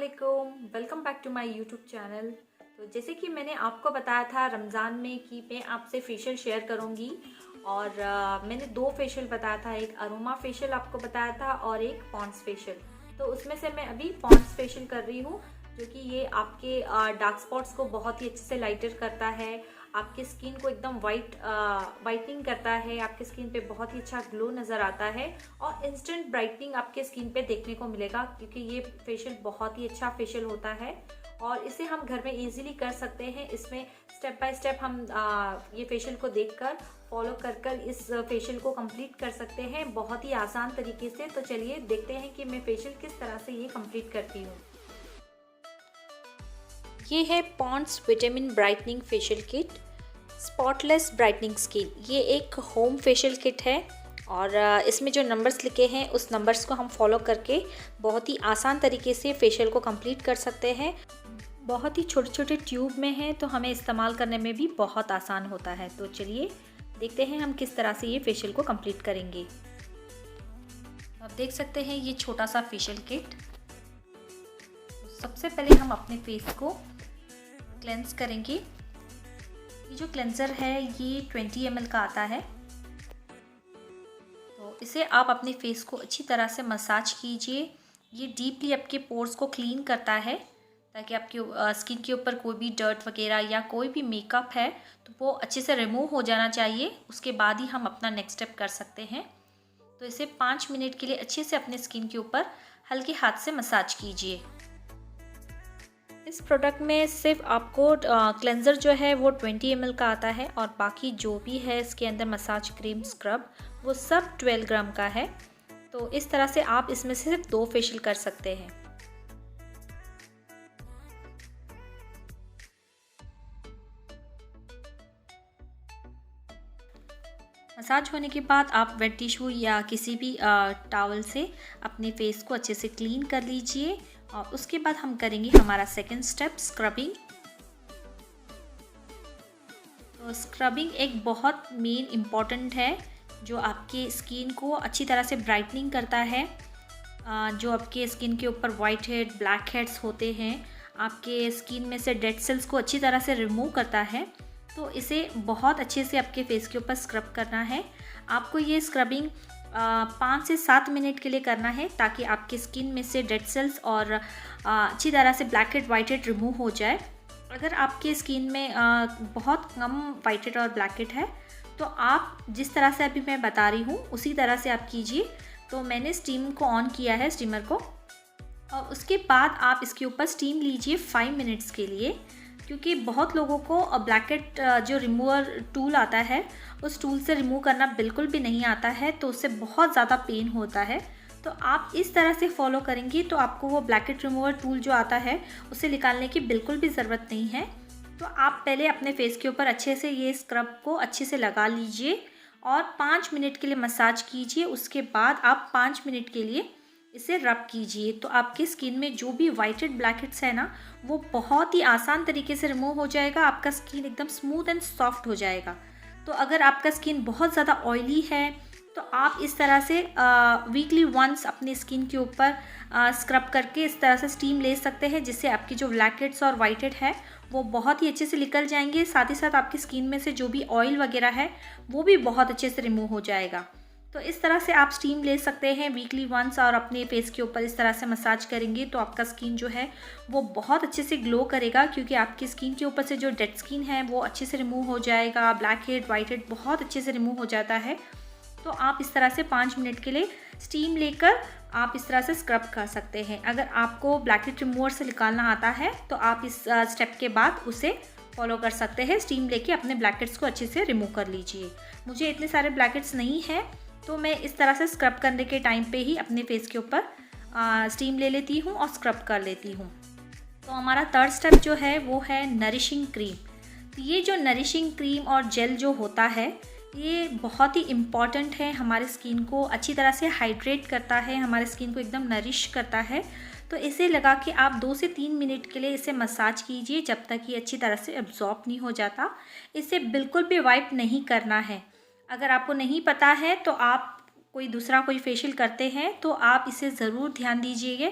अस्सलामुअलैकुम, welcome back to my YouTube channel. तो जैसे कि मैंने आपको बताया था रमज़ान में कि मैं आपसे फेशियल शेयर करूंगी और मैंने दो फेशियल बताया था, एक अरोमा फेशियल आपको बताया था और एक पॉन्ड्स फेशियल। तो उसमें से मैं अभी पॉन्ड्स फेशियल कर रही हूँ जो कि ये आपके डार्क स्पॉट्स को बहुत ही अच्छे से लाइटर करता है, आपकी स्किन को एकदम वाइटनिंग करता है, आपकी स्किन पे बहुत ही अच्छा ग्लो नज़र आता है और इंस्टेंट ब्राइटनिंग आपके स्किन पे देखने को मिलेगा क्योंकि ये फेशियल बहुत ही अच्छा फेशियल होता है और इसे हम घर में इजीली कर सकते हैं। इसमें स्टेप बाय स्टेप हम ये फेशियल को देखकर फॉलो कर इस फेशियल को कंप्लीट कर सकते हैं बहुत ही आसान तरीके से। तो चलिए देखते हैं कि मैं फेशियल किस तरह से ये कंप्लीट करती हूँ। ये है Pond's vitamin brightening facial kit, spotless brightening skin. ये एक होम फेशियल किट है और इसमें जो नंबर्स लिखे हैं उस नंबर्स को हम फॉलो करके बहुत ही आसान तरीके से फेशियल को कंप्लीट कर सकते हैं। बहुत ही छोटे छोटे ट्यूब में है तो हमें इस्तेमाल करने में भी बहुत आसान होता है। तो चलिए देखते हैं हम किस तरह से ये फेशियल को कंप्लीट करेंगे। आप देख सकते हैं ये छोटा सा फेशियल किट। सबसे पहले हम अपने फेस को क्लेंस करेंगे। ये जो क्लेंजर है ये 20 ml का आता है। तो इसे आप अपने फेस को अच्छी तरह से मसाज कीजिए। ये डीपली आपके पोर्स को क्लीन करता है ताकि आपके स्किन के ऊपर कोई भी डर्ट वगैरह या कोई भी मेकअप है तो वो अच्छे से रिमूव हो जाना चाहिए। उसके बाद ही हम अपना नेक्स्ट स्टेप कर सकते हैं। तो इसे 5 मिनट के लिए अच्छे से अपने स्किन के ऊपर हल्के हाथ से मसाज कीजिए। इस प्रोडक्ट में सिर्फ आपको क्लेंजर जो है वो 20 ml का आता है और बाकी जो भी है इसके अंदर मसाज क्रीम स्क्रब वो सब 12 ग्राम का है। तो इस तरह से आप इसमें से सिर्फ 2 फेशियल कर सकते हैं। मसाज होने के बाद आप वेट टिश्यू या किसी भी टॉवल से अपने फेस को अच्छे से क्लीन कर लीजिए और उसके बाद हम करेंगे हमारा सेकंड स्टेप, स्क्रबिंग। तो स्क्रबिंग एक बहुत मेन इम्पॉर्टेंट है जो आपके स्किन को अच्छी तरह से ब्राइटनिंग करता है। जो आपके स्किन के ऊपर वाइट हेड, ब्लैक हेड्स होते हैं, आपके स्किन में से डेड सेल्स को अच्छी तरह से रिमूव करता है। तो इसे बहुत अच्छे से आपके फेस के ऊपर स्क्रब करना है। आपको ये स्क्रबिंग 5 से 7 मिनट के लिए करना है ताकि आपकी स्किन में से डेड सेल्स और अच्छी तरह से black head, white head remove हो जाए। अगर आपके स्किन में बहुत कम वाइट हेड और ब्लैक हेड है तो आप जिस तरह से अभी मैं बता रही हूँ उसी तरह से आप कीजिए। तो मैंने स्टीम को ऑन किया है, स्टीमर को, और उसके बाद आप इसके ऊपर स्टीम लीजिए 5 मिनट्स के लिए क्योंकि बहुत लोगों को ब्लैकेट जो रिमूवर टूल आता है उस टूल से रिमूव करना बिल्कुल भी नहीं आता है तो उससे बहुत ज़्यादा पेन होता है। तो आप इस तरह से फॉलो करेंगी तो आपको वो ब्लैकेट रिमूवर टूल जो आता है उसे निकालने की बिल्कुल भी ज़रूरत नहीं है। तो आप पहले अपने फेस के ऊपर अच्छे से ये स्क्रब को अच्छे से लगा लीजिए और 5 मिनट के लिए मसाज कीजिए। उसके बाद आप 5 मिनट के लिए इसे रब कीजिए तो आपकी स्किन में जो भी वाइट हेड, ब्लैक हेड्स है ना वो बहुत ही आसान तरीके से रिमूव हो जाएगा। आपका स्किन एकदम स्मूथ एंड सॉफ्ट हो जाएगा। तो अगर आपका स्किन बहुत ज़्यादा ऑयली है तो आप इस तरह से वीकली वंस अपनी स्किन के ऊपर स्क्रब करके इस तरह से स्टीम ले सकते हैं जिससे आपकी जो ब्लैक हेड्स और वाइट हेड है वो बहुत ही अच्छे से निकल जाएंगे। साथ ही साथ आपकी स्किन में से जो भी ऑयल वगैरह है वो भी बहुत अच्छे से रिमूव हो जाएगा। तो इस तरह से आप स्टीम ले सकते हैं वीकली वंस और अपने फेस के ऊपर इस तरह से मसाज करेंगे तो आपका स्किन जो है वो बहुत अच्छे से ग्लो करेगा क्योंकि आपकी स्किन के ऊपर से जो डेड स्किन है वो अच्छे से रिमूव हो जाएगा। ब्लैक हेड, वाइट हेड बहुत अच्छे से रिमूव हो जाता है। तो आप इस तरह से 5 मिनट के लिए स्टीम लेकर आप इस तरह से स्क्रब कर सकते हैं। अगर आपको ब्लैक हेड रिमूवर से निकालना आता है तो आप इस स्टेप के बाद उसे फॉलो कर सकते हैं। स्टीम लेके अपने ब्लैक हेड्स को अच्छे से रिमूव कर लीजिए। मुझे इतने सारे ब्लैक हेड्स नहीं है तो मैं इस तरह से स्क्रब करने के टाइम पे ही अपने फेस के ऊपर स्टीम ले लेती हूँ और स्क्रब कर लेती हूँ। तो हमारा थर्ड स्टेप जो है वो है नरिशिंग क्रीम। तो ये जो नरिशिंग क्रीम और जेल जो होता है ये बहुत ही इम्पॉर्टेंट है। हमारे स्किन को अच्छी तरह से हाइड्रेट करता है, हमारे स्किन को एकदम नरिश करता है। तो इसे लगा के आप 2 से 3 मिनट के लिए इसे मसाज कीजिए जब तक ये अच्छी तरह से एब्जॉर्ब नहीं हो जाता। इसे बिल्कुल भी वाइप नहीं करना है। अगर आपको नहीं पता है तो आप कोई दूसरा कोई फेशियल करते हैं तो आप इसे ज़रूर ध्यान दीजिएगा।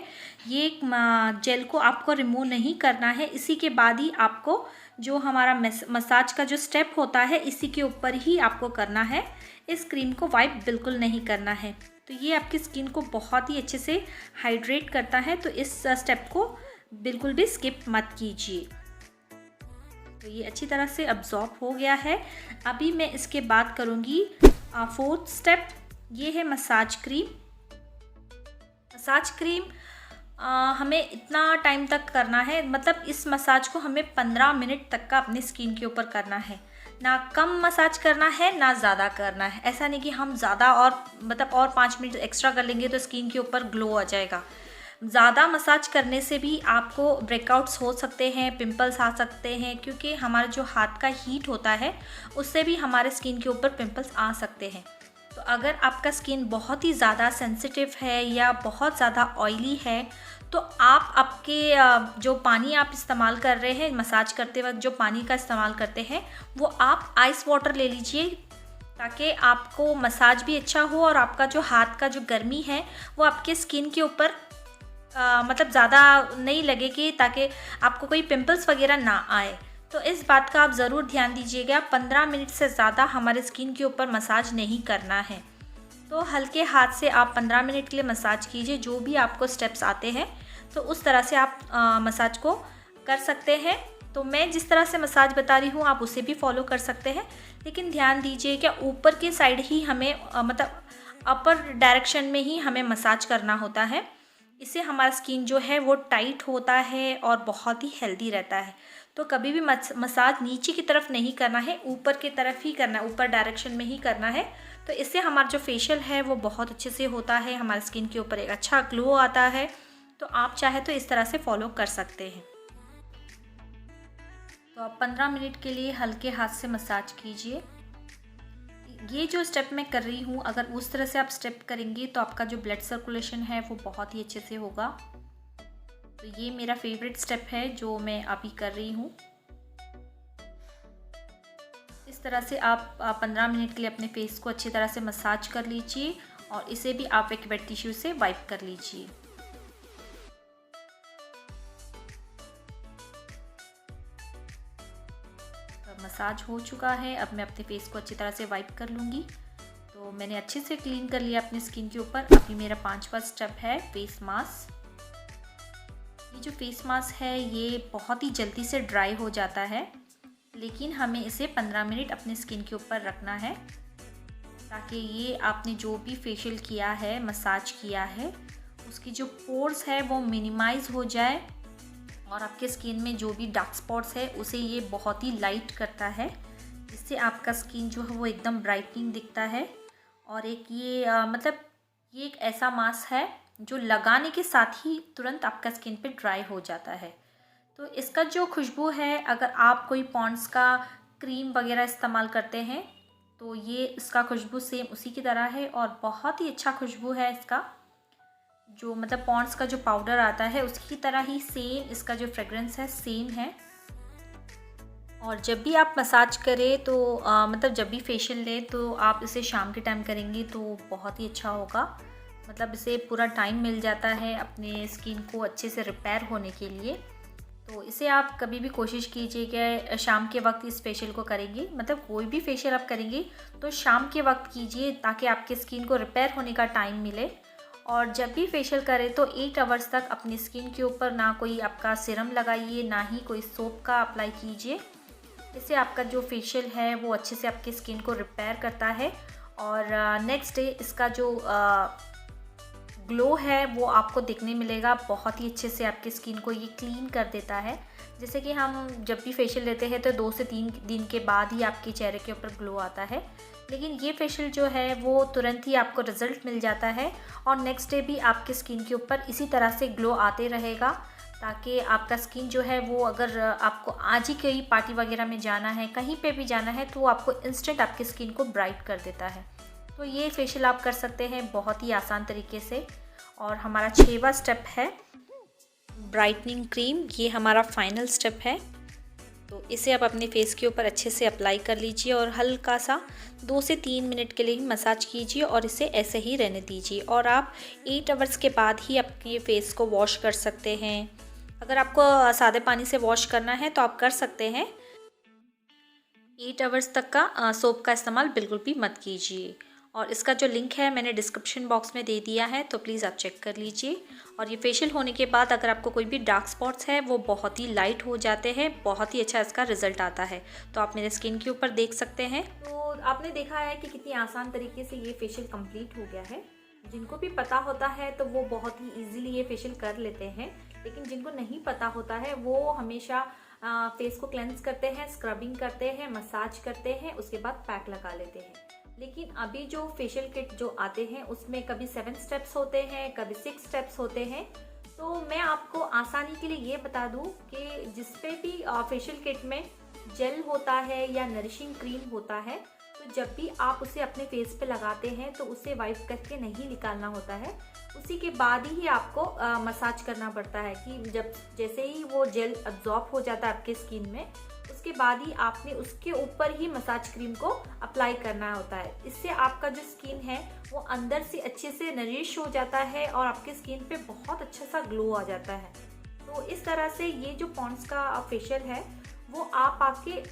ये जेल को आपको रिमूव नहीं करना है, इसी के बाद ही आपको जो हमारा मसाज का जो स्टेप होता है इसी के ऊपर ही आपको करना है। इस क्रीम को वाइप बिल्कुल नहीं करना है। तो ये आपकी स्किन को बहुत ही अच्छे से हाइड्रेट करता है, तो इस स्टेप को बिल्कुल भी स्किप मत कीजिए। तो ये अच्छी तरह से अब्जॉर्ब हो गया है। अभी मैं इसके बाद करूँगी फोर्थ स्टेप, ये है मसाज क्रीम। मसाज क्रीम हमें इतना टाइम तक करना है, मतलब इस मसाज को हमें 15 मिनट तक का अपनी स्किन के ऊपर करना है। ना कम मसाज करना है ना ज़्यादा करना है। ऐसा नहीं कि हम ज़्यादा और मतलब और 5 मिनट एक्स्ट्रा कर लेंगे तो स्किन के ऊपर ग्लो आ जाएगा। ज़्यादा मसाज करने से भी आपको ब्रेकआउट्स हो सकते हैं, पिंपल्स आ सकते हैं, क्योंकि हमारा जो हाथ का हीट होता है उससे भी हमारे स्किन के ऊपर पिंपल्स आ सकते हैं। तो अगर आपका स्किन बहुत ही ज़्यादा सेंसिटिव है या बहुत ज़्यादा ऑयली है तो आप आपके जो पानी आप इस्तेमाल कर रहे हैं मसाज करते वक्त, जो पानी का इस्तेमाल करते हैं वो आप आइस वाटर ले लीजिए, ताकि आपको मसाज भी अच्छा हो और आपका जो हाथ का जो गर्मी है वो आपके स्किन के ऊपर मतलब ज़्यादा नहीं लगेगी, ताकि आपको कोई पिंपल्स वगैरह ना आए। तो इस बात का आप ज़रूर ध्यान दीजिएगा। 15 मिनट से ज़्यादा हमारे स्किन के ऊपर मसाज नहीं करना है। तो हल्के हाथ से आप 15 मिनट के लिए मसाज कीजिए। जो भी आपको स्टेप्स आते हैं तो उस तरह से आप मसाज को कर सकते हैं। तो मैं जिस तरह से मसाज बता रही हूँ आप उसे भी फॉलो कर सकते हैं, लेकिन ध्यान दीजिए कि ऊपर की साइड ही हमें मतलब अपर डायरेक्शन में ही हमें मसाज करना होता है। इससे हमारा स्किन जो है वो टाइट होता है और बहुत ही हेल्दी रहता है। तो कभी भी मसाज नीचे की तरफ नहीं करना है, ऊपर की तरफ ही करना है, ऊपर डायरेक्शन में ही करना है। तो इससे हमारा जो फेशियल है वो बहुत अच्छे से होता है, हमारे स्किन के ऊपर एक अच्छा ग्लो आता है। तो आप चाहे तो इस तरह से फॉलो कर सकते हैं। तो आप 15 मिनट के लिए हल्के हाथ से मसाज कीजिए। ये जो स्टेप मैं कर रही हूँ, अगर उस तरह से आप स्टेप करेंगे तो आपका जो ब्लड सर्कुलेशन है वो बहुत ही अच्छे से होगा। तो ये मेरा फेवरेट स्टेप है जो मैं अभी कर रही हूँ। इस तरह से आप 15 मिनट के लिए अपने फेस को अच्छी तरह से मसाज कर लीजिए और इसे भी आप एक वेट टिश्यू से वाइप कर लीजिए। मसाज हो चुका है, अब मैं अपने फेस को अच्छी तरह से वाइप कर लूँगी। तो मैंने अच्छे से क्लीन कर लिया अपनी स्किन के ऊपर। अभी मेरा 5वां स्टेप है फेस मास्क। ये जो फेस मास्क है ये बहुत ही जल्दी से ड्राई हो जाता है, लेकिन हमें इसे 15 मिनट अपनी स्किन के ऊपर रखना है, ताकि ये आपने जो भी फेशियल किया है, मसाज किया है, उसकी जो पोर्स है वो मिनिमाइज़ हो जाए और आपके स्किन में जो भी डार्क स्पॉट्स है उसे ये बहुत ही लाइट करता है, जिससे आपका स्किन जो है वो एकदम ब्राइटनिंग दिखता है। और एक ये मतलब ये एक ऐसा मास्क है जो लगाने के साथ ही तुरंत आपका स्किन पे ड्राई हो जाता है। तो इसका जो खुशबू है, अगर आप कोई पॉन्ड्स का क्रीम वगैरह इस्तेमाल करते हैं तो ये इसका खुशबू सेम उसी की तरह है और बहुत ही अच्छा खुशबू है इसका। जो मतलब पॉन्ड्स का जो पाउडर आता है उसकी तरह ही सेम इसका जो फ्रेगरेंस है सेम है। और जब भी आप मसाज करें तो मतलब जब भी फेशियल लें तो आप इसे शाम के टाइम करेंगे तो बहुत ही अच्छा होगा। मतलब इसे पूरा टाइम मिल जाता है अपने स्किन को अच्छे से रिपेयर होने के लिए। तो इसे आप कभी भी कोशिश कीजिए कि शाम के वक्त इस फेशियल को करेंगे, मतलब कोई भी फेशियल आप करेंगे तो शाम के वक्त कीजिए, ताकि आपके स्किन को रिपेयर होने का टाइम मिले। और जब भी फेशियल करें तो 8 आवर्स तक अपनी स्किन के ऊपर ना कोई आपका सीरम लगाइए, ना ही कोई सोप का अप्लाई कीजिए। इससे आपका जो फेशियल है वो अच्छे से आपकी स्किन को रिपेयर करता है और नेक्स्ट डे इसका जो ग्लो है वो आपको दिखने मिलेगा। बहुत ही अच्छे से आपकी स्किन को ये क्लीन कर देता है। जैसे कि हम जब भी फेशियल लेते हैं तो 2 से 3 दिन के बाद ही आपके चेहरे के ऊपर ग्लो आता है, लेकिन ये फेशियल जो है वो तुरंत ही आपको रिज़ल्ट मिल जाता है और नेक्स्ट डे भी आपके स्किन के ऊपर इसी तरह से ग्लो आते रहेगा, ताकि आपका स्किन जो है वो अगर आपको आज ही कहीं पार्टी वगैरह में जाना है, कहीं पे भी जाना है, तो आपको इंस्टेंट आपकी स्किन को ब्राइट कर देता है। तो ये फेशियल आप कर सकते हैं बहुत ही आसान तरीके से। और हमारा 6वां स्टेप है ब्राइटनिंग क्रीम। ये हमारा फाइनल स्टेप है। तो इसे आप अपने फेस के ऊपर अच्छे से अप्लाई कर लीजिए और हल्का सा 2 से 3 मिनट के लिए ही मसाज कीजिए और इसे ऐसे ही रहने दीजिए। और आप 8 आवर्स के बाद ही अपने फेस को वॉश कर सकते हैं। अगर आपको सादे पानी से वॉश करना है तो आप कर सकते हैं। 8 आवर्स तक का सोप का इस्तेमाल बिल्कुल भी मत कीजिए। और इसका जो लिंक है मैंने डिस्क्रिप्शन बॉक्स में दे दिया है, तो प्लीज़ आप चेक कर लीजिए। और ये फेशियल होने के बाद अगर आपको कोई भी डार्क स्पॉट्स है वो बहुत ही लाइट हो जाते हैं, बहुत ही अच्छा इसका रिजल्ट आता है। तो आप मेरे स्किन के ऊपर देख सकते हैं। तो आपने देखा है कि कितनी आसान तरीके से ये फेशियल कंप्लीट हो गया है। जिनको भी पता होता है तो वो बहुत ही ईजिली ये फेशियल कर लेते हैं, लेकिन जिनको नहीं पता होता है वो हमेशा फेस को क्लेंस करते हैं, स्क्रबिंग करते हैं, मसाज करते हैं, उसके बाद पैक लगा लेते हैं। लेकिन अभी जो फेशियल किट जो आते हैं उसमें कभी 7 स्टेप्स होते हैं, कभी 6 स्टेप्स होते हैं। तो मैं आपको आसानी के लिए ये बता दूं कि जिस पे भी फेशियल किट में जेल होता है या नरिशिंग क्रीम होता है, तो जब भी आप उसे अपने फेस पे लगाते हैं तो उसे वाइप करके नहीं निकालना होता है। उसी के बाद ही आपको मसाज करना पड़ता है कि जब जैसे ही वो जेल अब्जॉर्ब हो जाता है आपके स्किन में, उसके बाद ही आपने उसके ऊपर ही मसाज क्रीम को अप्लाई करना होता है। इससे आपका जो स्किन है वो अंदर से अच्छे से नरिश हो जाता है और आपके स्किन पे बहुत अच्छा सा ग्लो आ जाता है। तो इस तरह से ये जो पॉन्ड्स का फेशियल है वो आप आपके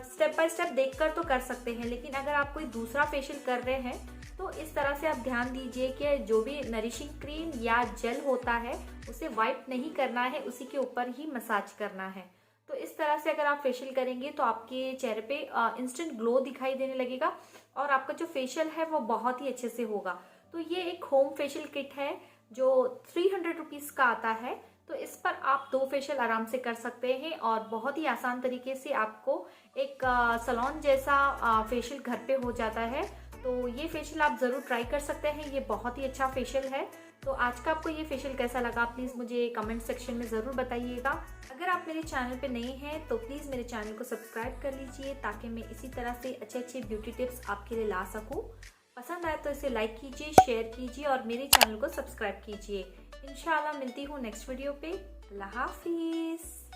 स्टेप बाय स्टेप देखकर तो कर सकते हैं, लेकिन अगर आप कोई दूसरा फेशियल कर रहे हैं तो इस तरह से आप ध्यान दीजिए कि जो भी नरिशिंग क्रीम या जेल होता है उसे वाइप नहीं करना है, उसी के ऊपर ही मसाज करना है। तो इस तरह से अगर आप फेशियल करेंगे तो आपके चेहरे पे इंस्टेंट ग्लो दिखाई देने लगेगा और आपका जो फेशियल है वो बहुत ही अच्छे से होगा। तो ये एक होम फेशियल किट है जो 300 रुपीज़ का आता है। तो इस पर आप 2 फेशियल आराम से कर सकते हैं और बहुत ही आसान तरीके से आपको एक सैलून जैसा फेशियल घर पे हो जाता है। तो ये फेशियल आप ज़रूर ट्राई कर सकते हैं, ये बहुत ही अच्छा फेशियल है। तो आज का आपको ये फेशियल कैसा लगा प्लीज़ मुझे कमेंट सेक्शन में ज़रूर बताइएगा। अगर आप मेरे चैनल पे नए हैं तो प्लीज़ मेरे चैनल को सब्सक्राइब कर लीजिए ताकि मैं इसी तरह से अच्छे अच्छे ब्यूटी टिप्स आपके लिए ला सकूँ। पसंद आए तो इसे लाइक कीजिए, शेयर कीजिए और मेरे चैनल को सब्सक्राइब कीजिए। इंशाल्लाह मिलती हूँ नेक्स्ट वीडियो पे। अल्लाह हाफिज़।